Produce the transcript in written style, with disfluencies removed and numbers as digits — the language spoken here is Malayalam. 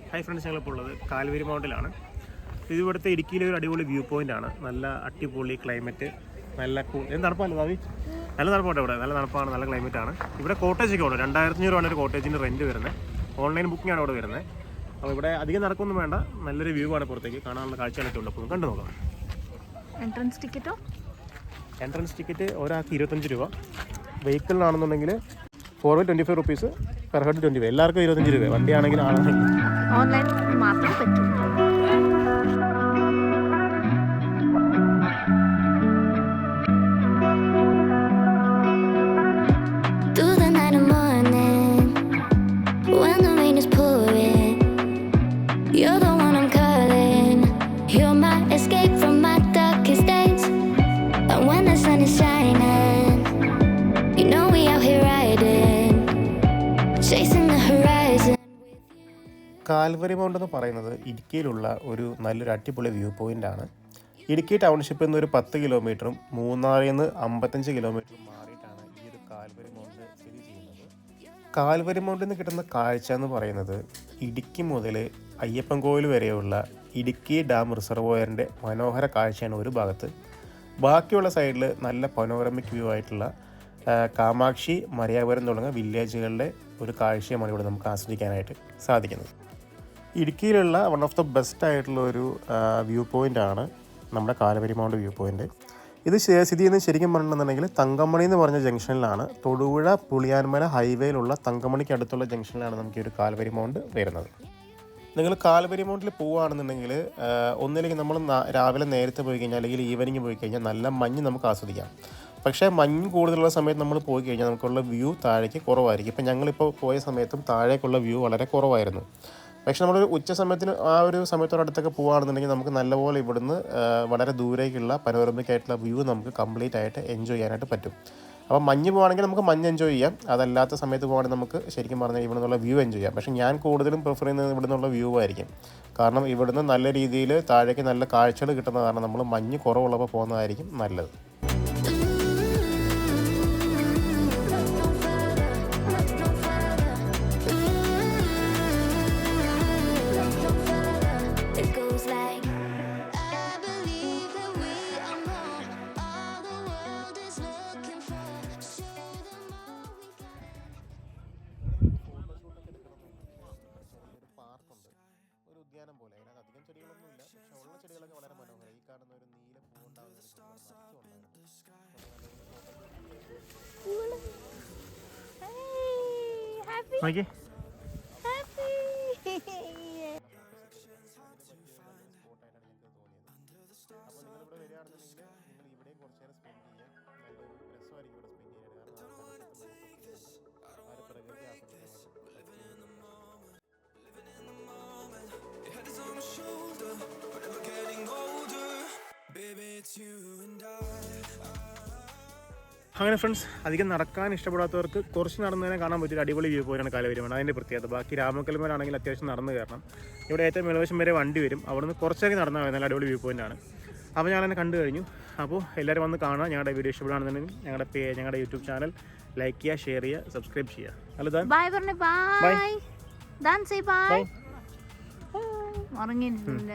ഹായ് ഫ്രണ്ട്സ്, ഞങ്ങളിപ്പോൾ ഉള്ളത് കാൽവരി മൗണ്ടിലാണ്. ഇത് ഇവിടുത്തെ ഇടുക്കിയിലെ ഒരു അടിപൊളി വ്യൂ പോയിൻ്റാണ്. നല്ല അടിപൊളി ക്ലൈമറ്റ്, നല്ല തണുപ്പല്ലേ ഭാവി? നല്ല തണുപ്പാണ് ഇവിടെ, നല്ല തണുപ്പാണ്, നല്ല ക്ലൈമറ്റാണ്. ഇവിടെ കോട്ടേജൊക്കെ ഉണ്ട്. 2500 രൂപയാണ് ഒരു കോട്ടേജിൻ്റെ റെൻറ്റ് വരുന്നത്. ഓൺലൈൻ ബുക്കിംഗ് ആണ് ഇവിടെ വരുന്നത്. അപ്പോൾ ഇവിടെ അധികം നടക്കൊന്നും വേണ്ട, നല്ലൊരു വ്യൂ ആണ്. പുറത്തേക്ക് കാണാനുള്ള കാഴ്ചകളൊക്കെ ഉണ്ട്. അപ്പോൾ കണ്ടു നോക്കാം. എൻട്രൻസ് ടിക്കറ്റോ? എൻട്രൻസ് ടിക്കറ്റ് ഒരാൾക്ക് 25 രൂപ. വെഹിക്കിളിനാണെന്നുണ്ടെങ്കിൽ 425 റുപ്പീസ്, പെർ ഹെഡ് 20. എല്ലാവർക്കും 25 രൂപ. വണ്ടിയാണെങ്കിൽ ഓൺലൈൻ മാത്രം പറ്റും. കാൽവരി മൗണ്ട് എന്ന് പറയുന്നത് ഇടുക്കിയിലുള്ള ഒരു നല്ലൊരു അടിപൊളി വ്യൂ പോയിൻ്റാണ്. ഇടുക്കി ടൗൺഷിപ്പിൽ നിന്ന് ഒരു 10 കിലോമീറ്ററും മൂന്നാറിൽ നിന്ന് 55 കിലോമീറ്ററും മാറിയിട്ടാണ് ഈ ഒരു കാൽവരി മൗണ്ട് സ്ഥിതി ചെയ്യുന്നത്. കാൽവരി മൗണ്ടിൽ നിന്ന് കിട്ടുന്ന കാഴ്ച എന്ന് പറയുന്നത് ഇടുക്കി മുതൽ അയ്യപ്പൻകോവിൽ വരെയുള്ള ഇടുക്കി ഡാം റിസർവോയറിൻ്റെ മനോഹര കാഴ്ചയാണ് ഒരു ഭാഗത്ത്. ബാക്കിയുള്ള സൈഡിൽ നല്ല പനോരമിക് വ്യൂ ആയിട്ടുള്ള കാമാക്ഷി, മരിയാപുരം തുടങ്ങിയ വില്ലേജുകളുടെ ഒരു കാഴ്ചയുമാണ് ഇവിടെ നമുക്ക് ആസ്വദിക്കാനായിട്ട് സാധിക്കുന്നത്. ഇടുക്കിയിലുള്ള വൺ ഓഫ് ദ ബെസ്റ്റ് ആയിട്ടുള്ള ഒരു വ്യൂ പോയിൻ്റാണ് നമ്മുടെ കാൽവരി മൗണ്ട് വ്യൂ പോയിൻ്റ്. ഇത് സ്ഥിതി ചെയ്യുന്നത് ശരിക്കും പറഞ്ഞിട്ടുണ്ടെന്നുണ്ടെങ്കിൽ തങ്കമണി എന്ന് പറഞ്ഞ ജംഗ്ഷനിലാണ്. തൊടുപുഴ പുളിയാൻമല ഹൈവേയിലുള്ള തങ്കമണിക്ക് അടുത്തുള്ള ജംഗ്ഷനിലാണ് നമുക്ക് ഈ ഒരു കാൽവരി മൗണ്ട് വരുന്നത്. നിങ്ങൾ കാൽവരി മൗണ്ടിൽ പോവുകയാണെന്നുണ്ടെങ്കിൽ ഒന്നില്ലെങ്കിൽ നമ്മൾ രാവിലെ നേരത്തെ പോയി കഴിഞ്ഞാൽ അല്ലെങ്കിൽ ഈവനിങ് പോയി കഴിഞ്ഞാൽ നല്ല മഞ്ഞ് നമുക്ക് ആസ്വദിക്കാം. പക്ഷേ മഞ്ഞ് കൂടുതലുള്ള സമയത്ത് നമ്മൾ പോയി കഴിഞ്ഞാൽ നമുക്കുള്ള വ്യൂ താഴേക്ക് കുറവായിരിക്കും. ഇപ്പം ഞങ്ങളിപ്പോൾ പോയ സമയത്തും താഴേക്കുള്ള വ്യൂ വളരെ കുറവായിരുന്നു. പക്ഷേ നമ്മളൊരു ഉച്ച സമയത്തിന് ആ ഒരു സമയത്തോടടുത്തൊക്കെ പോകുകയാണെന്നുണ്ടെങ്കിൽ നമുക്ക് നല്ലപോലെ ഇവിടുന്ന് വളരെ ദൂരേക്കുള്ള പനോരമിക് ആയിട്ടുള്ള വ്യൂ നമുക്ക് കംപ്ലീറ്റ് ആയിട്ട് എൻജോയ് ചെയ്യാനായിട്ട് പറ്റും. അപ്പോൾ മഞ്ഞ് പോകുകയാണെങ്കിൽ നമുക്ക് മഞ്ഞ് എൻജോയ് ചെയ്യാം. അതല്ലാത്ത സമയത്ത് പോകുകയാണെങ്കിൽ നമുക്ക് ശരിക്കും പറഞ്ഞാൽ ഇവിടെ നിന്നുള്ള വ്യൂ എൻജോയ് ചെയ്യാം. പക്ഷേ ഞാൻ കൂടുതലും പ്രിഫർ ചെയ്യുന്നത് ഇവിടെ നിന്നുള്ള വ്യൂ ആയിരിക്കും. കാരണം ഇവിടുന്ന് നല്ല രീതിയിൽ താഴേക്ക് നല്ല കാഴ്ചകൾ കിട്ടുന്ന കാരണം നമ്മൾ മഞ്ഞ് കുറവുള്ളപ്പോൾ പോകുന്നതായിരിക്കും നല്ലത്. ഒരു ഉദ്യാനം പോലെ, അതിനകത്ത് അധികം ചെടികളൊന്നുമില്ല. പക്ഷെ ഉള്ള ചെടികളൊക്കെ വളരെ മനോഹരം. ഈ കാണുന്ന ഒരു നീല പൂവുണ്ടാകുന്ന അപ്പോൾ നിങ്ങളിവിടെ വരികയാണെന്നുണ്ടെങ്കിൽ നിങ്ങൾ ഇവിടെയും കുറച്ച് നേരം സ്പെൻഡ് ചെയ്യാം. നല്ലൊരു രസമായിരിക്കും ഇവിടെ സ്പെൻഡ് ചെയ്യാൻ. കാരണം ആ ഒരു പ്രകൃതി ആസ്വദിക്കാൻ. അങ്ങനെ ഫ്രണ്ട്സ്, അധികം നടക്കാൻ ഇഷ്ടപ്പെടാത്തവർക്ക് കുറച്ച് നടന്നതിനെ കാണാൻ പറ്റിയ അടിപൊളി വ്യൂ പോയിൻ്റാണ് കാൽവരി മൗണ്ട്. അതിൻ്റെ പ്രത്യേകത. ബാക്കി രാമക്കൽമേലാണെങ്കിൽ അത്യാവശ്യം നടന്നു കയറണം. ഇവിടെ ഏറ്റവും മേൽവശം വരെ വണ്ടി വരും. അവിടുന്ന് കുറച്ചേക്ക് നടന്നാൽ മതി. നല്ല അടിപൊളി വ്യൂ പോയിൻ്റാണ്. അപ്പോൾ ഞാൻ എന്നെ കണ്ടു കഴിഞ്ഞു. അപ്പോൾ എല്ലാവരും വന്ന് കാണുക. ഞങ്ങളുടെ വീഡിയോ ഇഷ്ടപ്പെടുകയാണെന്നുണ്ടെങ്കിൽ ഞങ്ങളുടെ യൂട്യൂബ് ചാനൽ ലൈക്ക് ചെയ്യുക, ഷെയർ ചെയ്യുക, സബ്സ്ക്രൈബ് ചെയ്യുക. അല്ല ബൈ. ഉറങ്ങിയില്ല.